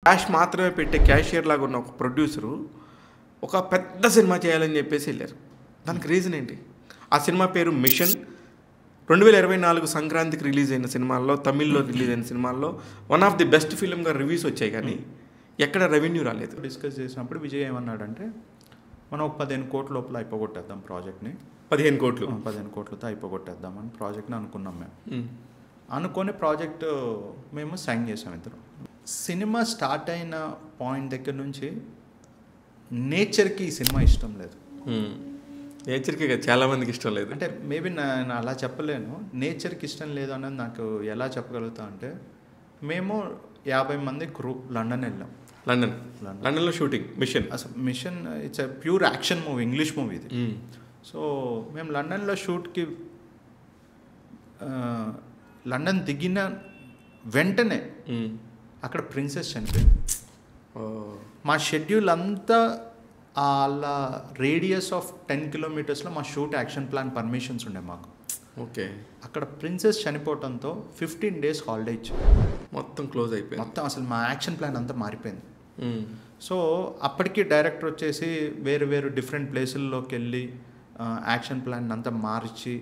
Cash మాత్రమే పెట్టే cashier లాగా ఉన్న ఒక ప్రొడ్యూసరు ఒక పెద్ద సినిమా చేయాలని చెప్పేసి వెళ్ళారు. దానికి రీజన్ ఏంటి? ఆ సినిమా పేరు మిషన్. 2024 సంక్రాంతికి రిలీజ్ అయిన సినిమాల్లో, తమిళ్లో రిలీజ్ అయిన సినిమాల్లో వన్ ఆఫ్ ది బెస్ట్ ఫిల్మ్గా రివ్యూస్ వచ్చాయి, కానీ ఎక్కడ రెవెన్యూ రాలేదు. డిస్కస్ చేసినప్పుడు విజయ్ ఏమన్నాడంటే, మనం ఒక 15 కోట్ల లోపల అయిపోగొట్టేద్దాం ప్రాజెక్ట్ని. 15 కోట్లు 15 కోట్లతో అయిపోగొట్టేద్దామని ప్రాజెక్ట్ని అనుకున్నాం మేము. అనుకునే ప్రాజెక్ట్ మేము సైన్ చేసాం ఇద్దరు. సినిమా స్టార్ట్ అయిన పాయింట్ దగ్గర నుంచి నేచర్కి ఈ సినిమా ఇష్టం లేదు. నేచర్కి చాలా మందికి ఇష్టం లేదు. అంటే మేబీ నేను అలా చెప్పలేను, నేచర్కి ఇష్టం లేదు అనేది నాకు ఎలా చెప్పగలుగుతా అంటే, మేము 50 మంది గ్రూప్ లండన్ వెళ్ళాం. లండన్లో షూటింగ్ మిషన్. అసలు mission it's a pure action movie, English movie ఇది. సో మేము లండన్లో షూట్కి లండన్ దిగిన వెంటనే అక్కడ ప్రిన్సెస్ చనిపోయింది. మా షెడ్యూల్ అంతా అలా రేడియస్ ఆఫ్ 10 కిలోమీటర్స్లో మా షూట్ యాక్షన్ ప్లాన్ పర్మిషన్స్ ఉండే మాకు. ఓకే. అక్కడ ప్రిన్సెస్ చనిపోవడంతో 15 days హాలిడే ఇచ్చారు. మొత్తం క్లోజ్ అయిపోయింది. మొత్తం అసలు మా యాక్షన్ ప్లాన్ అంతా మారిపోయింది. సో అప్పటికి డైరెక్టర్ వచ్చేసి వేరు వేరు డిఫరెంట్ ప్లేసుల్లోకి వెళ్ళి యాక్షన్ ప్లాన్ అంతా మార్చి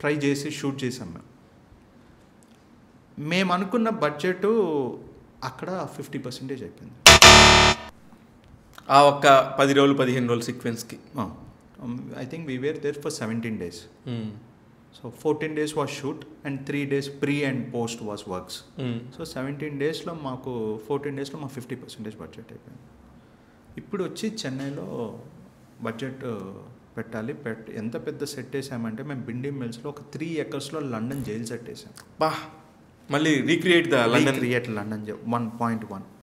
ట్రై చేసి షూట్ చేసాం. మేము అనుకున్న బడ్జెట్ అక్కడ 50% అయిపోయింది. ఆ ఒక్క 10 రోజులు 15 రోజులు సీక్వెన్స్కి. I think we were there for 17 days. So 14 days was shoot and 3 days pre and post was works. So 17 daysలో మాకు 14 daysలో మాకు 50% బడ్జెట్ అయిపోయింది. ఇప్పుడు వచ్చి చెన్నైలో బడ్జెట్ పెట్టాలి. ఎంత పెద్ద సెట్ వేసామంటే, మేము బిండి మిల్స్లో ఒక 3 acres లండన్ జైల్ సెట్ వేసాం. మళ్ళీ రీక్రియేట్ ద లండన్ 1.1